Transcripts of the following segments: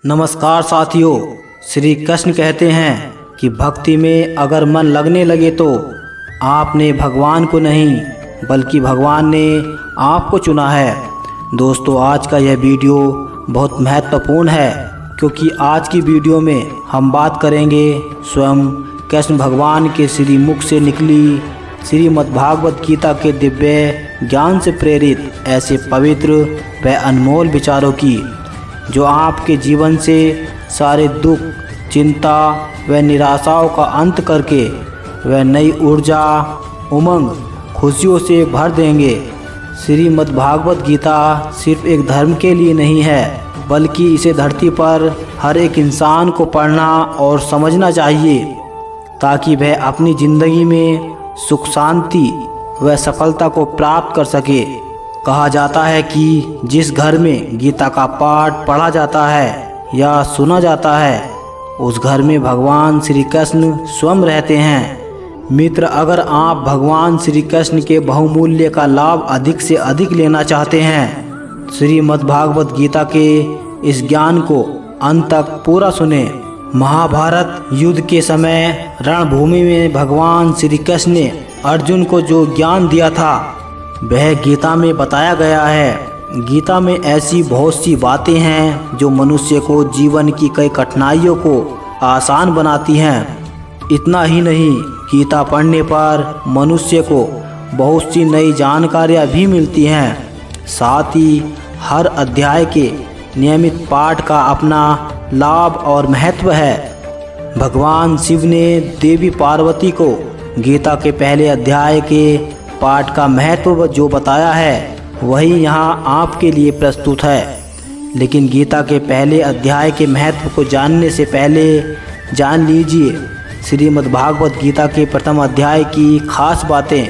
नमस्कार साथियों। श्री कृष्ण कहते हैं कि भक्ति में अगर मन लगने लगे तो आपने भगवान को नहीं बल्कि भगवान ने आपको चुना है। दोस्तों, आज का यह वीडियो बहुत महत्वपूर्ण है क्योंकि आज की वीडियो में हम बात करेंगे स्वयं कृष्ण भगवान के श्री मुख से निकली श्रीमद्भागवत गीता के दिव्य ज्ञान से प्रेरित ऐसे पवित्र व अनमोल विचारों की, जो आपके जीवन से सारे दुख, चिंता व निराशाओं का अंत करके वह नई ऊर्जा, उमंग, खुशियों से भर देंगे। श्रीमद्भागवत गीता सिर्फ एक धर्म के लिए नहीं है, बल्कि इसे धरती पर हर एक इंसान को पढ़ना और समझना चाहिए ताकि वह अपनी ज़िंदगी में सुख, शांति व सफलता को प्राप्त कर सके। कहा जाता है कि जिस घर में गीता का पाठ पढ़ा जाता है या सुना जाता है, उस घर में भगवान श्री कृष्ण स्वयं रहते हैं। मित्र, अगर आप भगवान श्री कृष्ण के बहुमूल्य का लाभ अधिक से अधिक लेना चाहते हैं, श्रीमद्भागवत गीता के इस ज्ञान को अंत तक पूरा सुने। महाभारत युद्ध के समय रणभूमि में भगवान श्री कृष्ण ने अर्जुन को जो ज्ञान दिया था वह गीता में बताया गया है। गीता में ऐसी बहुत सी बातें हैं जो मनुष्य को जीवन की कई कठिनाइयों को आसान बनाती हैं। इतना ही नहीं, गीता पढ़ने पर मनुष्य को बहुत सी नई जानकारियाँ भी मिलती हैं। साथ ही हर अध्याय के नियमित पाठ का अपना लाभ और महत्व है। भगवान शिव ने देवी पार्वती को गीता के पहले अध्याय के पाठ का महत्व जो बताया है, वही यहाँ आपके लिए प्रस्तुत है। लेकिन गीता के पहले अध्याय के महत्व को जानने से पहले जान लीजिए श्रीमद्भागवत गीता के प्रथम अध्याय की खास बातें।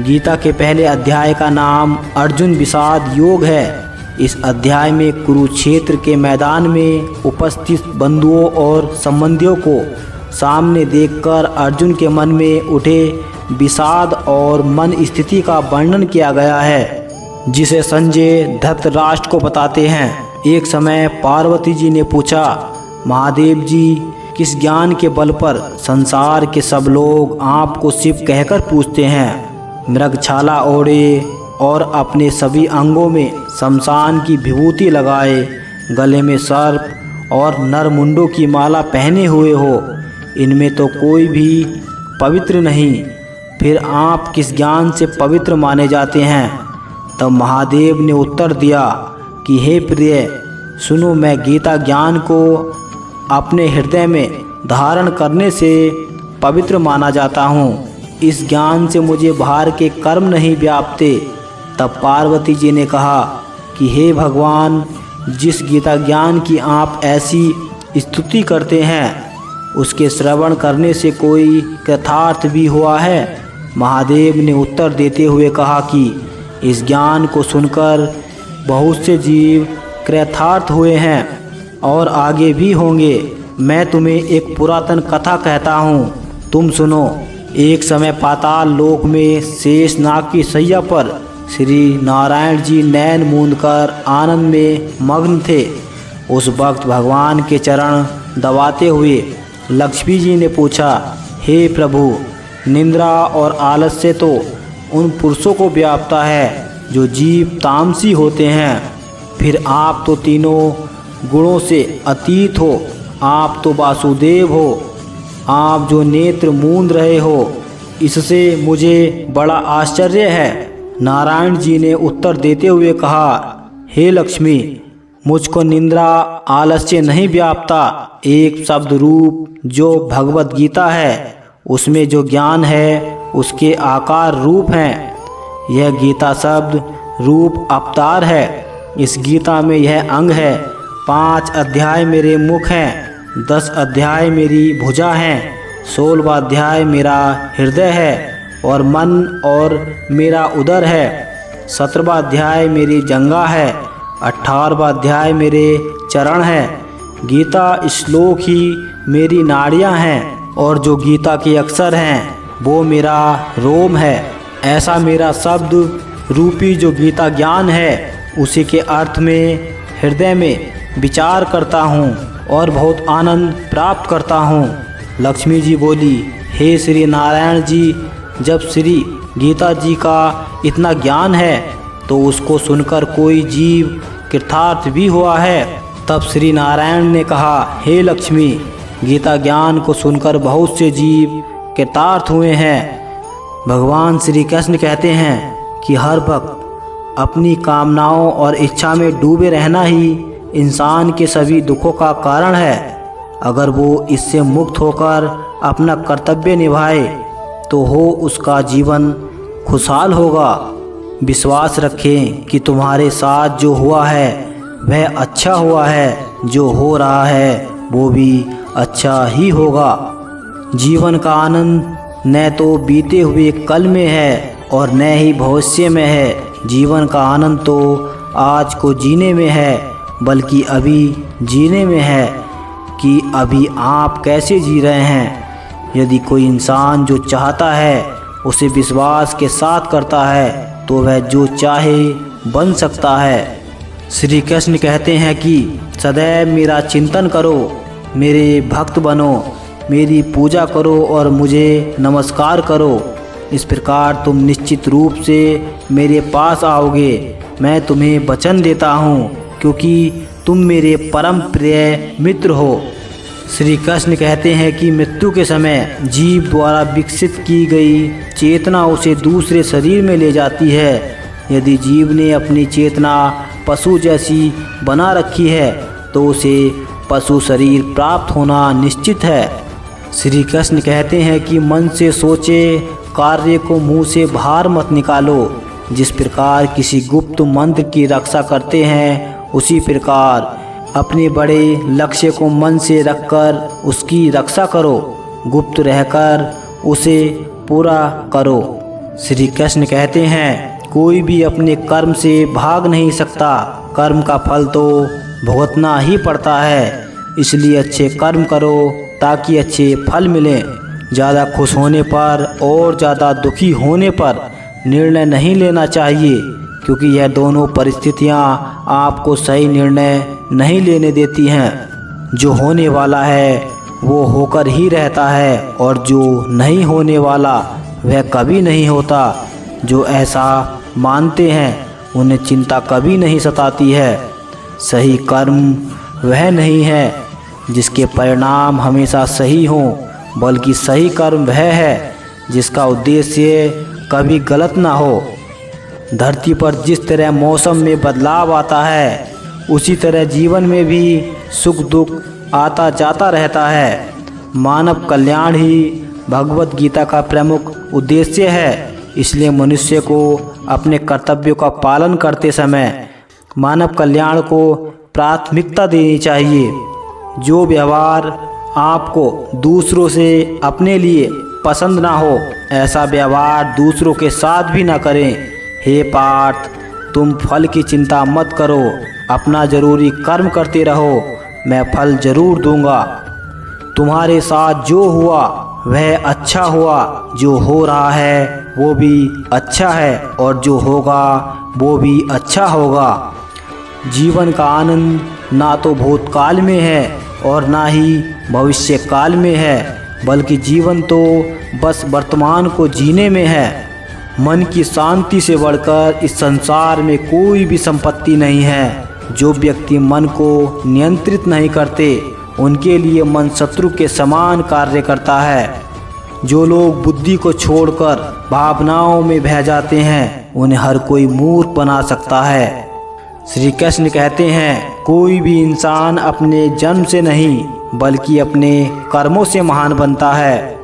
गीता के पहले अध्याय का नाम अर्जुन विषाद योग है। इस अध्याय में कुरुक्षेत्र के मैदान में उपस्थित बंधुओं और संबंधियों को सामने देखकर अर्जुन के मन में उठे विषाद और मन स्थिति का वर्णन किया गया है, जिसे संजय धृतराष्ट्र को बताते हैं। एक समय पार्वती जी ने पूछा, महादेव जी, किस ज्ञान के बल पर संसार के सब लोग आपको शिव कहकर पूछते हैं? मृगछाला ओढ़े और अपने सभी अंगों में शमशान की विभूति लगाए, गले में सर्प और नरमुंडों की माला पहने हुए हो, इनमें तो कोई भी पवित्र नहीं, फिर आप किस ज्ञान से पवित्र माने जाते हैं? तब महादेव ने उत्तर दिया कि हे प्रिय, सुनो, मैं गीता ज्ञान को अपने हृदय में धारण करने से पवित्र माना जाता हूँ। इस ज्ञान से मुझे बाहर के कर्म नहीं व्यापते। तब पार्वती जी ने कहा कि हे भगवान, जिस गीता ज्ञान की आप ऐसी स्तुति करते हैं, उसके श्रवण करने से कोई कृतार्थ भी हुआ है? महादेव ने उत्तर देते हुए कहा कि इस ज्ञान को सुनकर बहुत से जीव कृतार्थ हुए हैं और आगे भी होंगे। मैं तुम्हें एक पुरातन कथा कहता हूँ, तुम सुनो। एक समय पाताल लोक में शेष नाग की सैया पर श्री नारायण जी नैन मूंद कर आनंद में मग्न थे। उस वक्त भगवान के चरण दबाते हुए लक्ष्मी जी ने पूछा, हे प्रभु, निंद्रा और आलस्य तो उन पुरुषों को व्यापता है जो जीव तामसी होते हैं, फिर आप तो तीनों गुणों से अतीत हो, आप तो वासुदेव हो, आप जो नेत्र मूंद रहे हो, इससे मुझे बड़ा आश्चर्य है। नारायण जी ने उत्तर देते हुए कहा, हे लक्ष्मी, मुझको निंद्रा आलस्य नहीं व्यापता। एक शब्द रूप जो भगवत गीता है, उसमें जो ज्ञान है उसके आकार रूप हैं। यह गीता शब्द रूप अवतार है। इस गीता में यह अंग है। 5 अध्याय मेरे मुख हैं, 10 अध्याय मेरी भुजा हैं, 16वां अध्याय मेरा हृदय है और मन और मेरा उदर है, 17वां अध्याय मेरी जंगा है, 18वां अध्याय मेरे चरण है। गीता श्लोक ही मेरी नाड़ियाँ हैं और जो गीता के अक्षर हैं वो मेरा रोम है। ऐसा मेरा शब्द रूपी जो गीता ज्ञान है, उसी के अर्थ में हृदय में विचार करता हूँ। और बहुत आनंद प्राप्त करता हूँ। लक्ष्मी जी बोली, हे श्री नारायण जी, जब श्री गीता जी का इतना ज्ञान है तो उसको सुनकर कोई जीव कृतार्थ भी हुआ है। तब श्री नारायण ने कहा, हे लक्ष्मी, गीता ज्ञान को सुनकर बहुत से जीव कृतार्थ हुए हैं। भगवान श्री कृष्ण कहते हैं कि हर वक्त अपनी कामनाओं और इच्छा में डूबे रहना ही इंसान के सभी दुखों का कारण है। अगर वो इससे मुक्त होकर अपना कर्तव्य निभाए तो उसका जीवन खुशहाल होगा। विश्वास रखें कि तुम्हारे साथ जो हुआ है वह अच्छा हुआ है, जो हो रहा है वो भी अच्छा ही होगा। जीवन का आनंद न तो बीते हुए कल में है और न ही भविष्य में है। जीवन का आनंद तो आज को जीने में है, बल्कि अभी जीने में है कि अभी आप कैसे जी रहे हैं। यदि कोई इंसान जो चाहता है उसे विश्वास के साथ करता है तो वह जो चाहे बन सकता है। श्री कृष्ण कहते हैं कि सदैव मेरा चिंतन करो, मेरे भक्त बनो, मेरी पूजा करो और मुझे नमस्कार करो। इस प्रकार तुम निश्चित रूप से मेरे पास आओगे। मैं तुम्हें वचन देता हूँ, क्योंकि तुम मेरे परम प्रिय मित्र हो। श्री कृष्ण कहते हैं कि मृत्यु के समय जीव द्वारा विकसित की गई चेतना उसे दूसरे शरीर में ले जाती है। यदि जीव ने अपनी चेतना पशु जैसी बना रखी है तो उसे पशु शरीर प्राप्त होना निश्चित है। श्री कृष्ण कहते हैं कि मन से सोचे कार्य को मुंह से बाहर मत निकालो। जिस प्रकार किसी गुप्त मंत्र की रक्षा करते हैं, उसी प्रकार अपने बड़े लक्ष्य को मन से रखकर उसकी रक्षा करो। गुप्त रहकर उसे पूरा करो। श्री कृष्ण कहते हैं, कोई भी अपने कर्म से भाग नहीं सकता। कर्म का फल तो भुगतना ही पड़ता है। इसलिए अच्छे कर्म करो ताकि अच्छे फल मिलें। ज़्यादा खुश होने पर और ज़्यादा दुखी होने पर निर्णय नहीं लेना चाहिए, क्योंकि यह दोनों परिस्थितियां आपको सही निर्णय नहीं लेने देती हैं। जो होने वाला है वो होकर ही रहता है और जो नहीं होने वाला वह कभी नहीं होता। जो ऐसा मानते हैं उन्हें चिंता कभी नहीं सताती है। सही कर्म वह नहीं है जिसके परिणाम हमेशा सही हों, बल्कि सही कर्म वह है जिसका उद्देश्य कभी गलत ना हो। धरती पर जिस तरह मौसम में बदलाव आता है, उसी तरह जीवन में भी सुख दुख आता जाता रहता है। मानव कल्याण ही भगवत गीता का प्रमुख उद्देश्य है। इसलिए मनुष्य को अपने कर्तव्यों का पालन करते समय मानव कल्याण को प्राथमिकता देनी चाहिए। जो व्यवहार आपको दूसरों से अपने लिए पसंद ना हो, ऐसा व्यवहार दूसरों के साथ भी ना करें। हे पार्थ, तुम फल की चिंता मत करो, अपना जरूरी कर्म करते रहो, मैं फल जरूर दूंगा। तुम्हारे साथ जो हुआ वह अच्छा हुआ, जो हो रहा है वो भी अच्छा है और जो होगा वो भी अच्छा होगा। जीवन का आनंद ना तो भूतकाल में है और ना ही भविष्य काल में है, बल्कि जीवन तो बस वर्तमान को जीने में है। मन की शांति से बढ़कर इस संसार में कोई भी संपत्ति नहीं है। जो व्यक्ति मन को नियंत्रित नहीं करते, उनके लिए मन शत्रु के समान कार्य करता है। जो लोग बुद्धि को छोड़कर भावनाओं में बह जाते हैं, उन्हें हर कोई मूर्ख बना सकता है। श्री कृष्ण कहते हैं, कोई भी इंसान अपने जन्म से नहीं बल्कि अपने कर्मों से महान बनता है।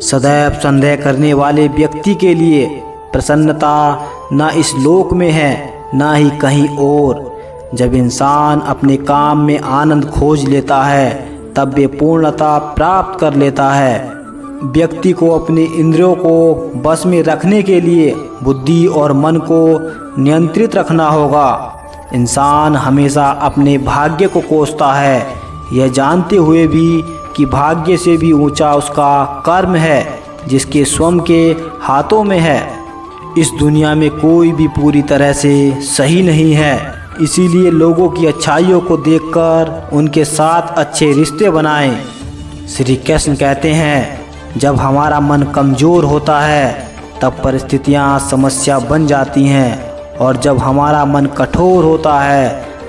सदैव संदेह करने वाले व्यक्ति के लिए प्रसन्नता न इस लोक में है न ही कहीं और। जब इंसान अपने काम में आनंद खोज लेता है, तब वे पूर्णता प्राप्त कर लेता है। व्यक्ति को अपने इंद्रियों को बस में रखने के लिए बुद्धि और मन को नियंत्रित रखना होगा। इंसान हमेशा अपने भाग्य को कोसता है, यह जानते हुए भी कि भाग्य से भी ऊंचा उसका कर्म है, जिसके स्वयं के हाथों में है। इस दुनिया में कोई भी पूरी तरह से सही नहीं है। इसीलिए लोगों की अच्छाइयों को देखकर उनके साथ अच्छे रिश्ते बनाएं। श्री कृष्ण कहते हैं, जब हमारा मन कमज़ोर होता है तब परिस्थितियाँ समस्या बन जाती हैं, और जब हमारा मन कठोर होता है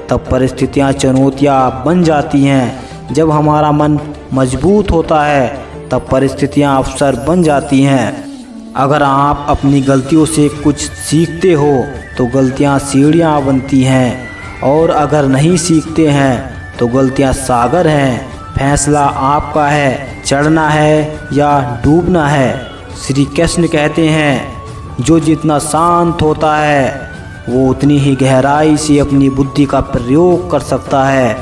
तब परिस्थितियाँ चुनौतियाँ बन जाती हैं। जब हमारा मन मजबूत होता है तब परिस्थितियाँ अवसर बन जाती हैं। अगर आप अपनी गलतियों से कुछ सीखते हो तो गलतियाँ सीढ़ियाँ बनती हैं, और अगर नहीं सीखते हैं तो गलतियाँ सागर हैं। फैसला आपका है, चढ़ना है या डूबना है। श्री कृष्ण कहते हैं, जो जितना शांत होता है वो उतनी ही गहराई से अपनी बुद्धि का प्रयोग कर सकता है।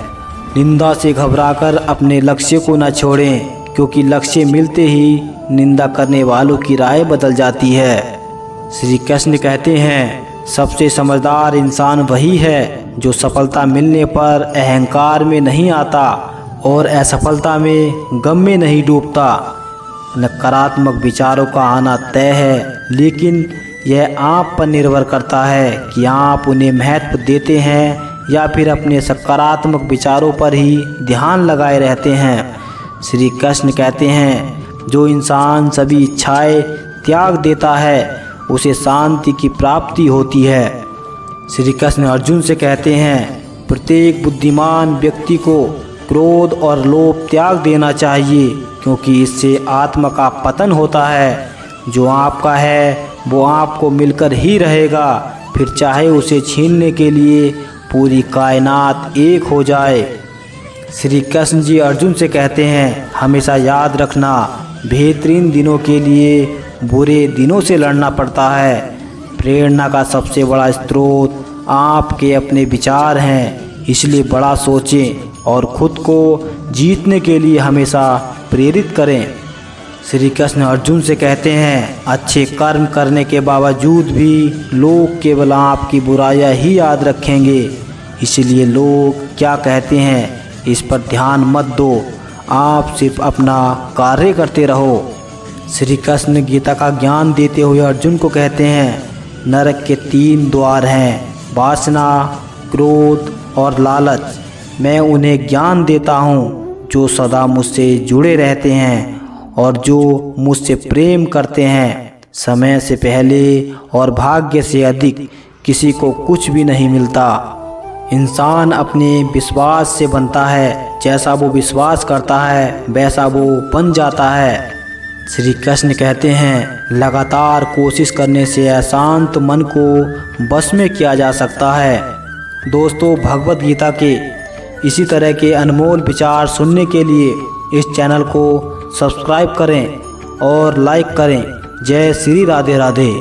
निंदा से घबराकर अपने लक्ष्य को न छोड़ें, क्योंकि लक्ष्य मिलते ही निंदा करने वालों की राय बदल जाती है। श्री कृष्ण कहते हैं, सबसे समझदार इंसान वही है जो सफलता मिलने पर अहंकार में नहीं आता और असफलता में गम में नहीं डूबता। नकारात्मक विचारों का आना तय है, लेकिन यह आप पर निर्भर करता है कि आप उन्हें महत्व देते हैं या फिर अपने सकारात्मक विचारों पर ही ध्यान लगाए रहते हैं। श्री कृष्ण कहते हैं, जो इंसान सभी इच्छाएं त्याग देता है उसे शांति की प्राप्ति होती है। श्री कृष्ण अर्जुन से कहते हैं, प्रत्येक बुद्धिमान व्यक्ति को क्रोध और लोभ त्याग देना चाहिए, क्योंकि इससे आत्मा का पतन होता है। जो आपका है वो आपको मिलकर ही रहेगा, फिर चाहे उसे छीनने के लिए पूरी कायनात एक हो जाए। श्री कृष्ण जी अर्जुन से कहते हैं, हमेशा याद रखना, बेहतरीन दिनों के लिए बुरे दिनों से लड़ना पड़ता है। प्रेरणा का सबसे बड़ा स्रोत आपके अपने विचार हैं, इसलिए बड़ा सोचें और खुद को जीतने के लिए हमेशा प्रेरित करें। श्री कृष्ण अर्जुन से कहते हैं, अच्छे कर्म करने के बावजूद भी लोग केवल आपकी बुराइयां ही याद रखेंगे, इसलिए लोग क्या कहते हैं इस पर ध्यान मत दो, आप सिर्फ अपना कार्य करते रहो। श्री कृष्ण गीता का ज्ञान देते हुए अर्जुन को कहते हैं, नरक के 3 द्वार हैं, वासना, क्रोध और लालच। मैं उन्हें ज्ञान देता हूँ जो सदा मुझसे जुड़े रहते हैं और जो मुझसे प्रेम करते हैं। समय से पहले और भाग्य से अधिक किसी को कुछ भी नहीं मिलता। इंसान अपने विश्वास से बनता है, जैसा वो विश्वास करता है वैसा वो बन जाता है। श्री कृष्ण कहते हैं, लगातार कोशिश करने से अशांत मन को बस में किया जा सकता है। दोस्तों, भगवद गीता के इसी तरह के अनमोल विचार सुनने के लिए इस चैनल को सब्सक्राइब करें और लाइक करें। जय श्री राधे राधे।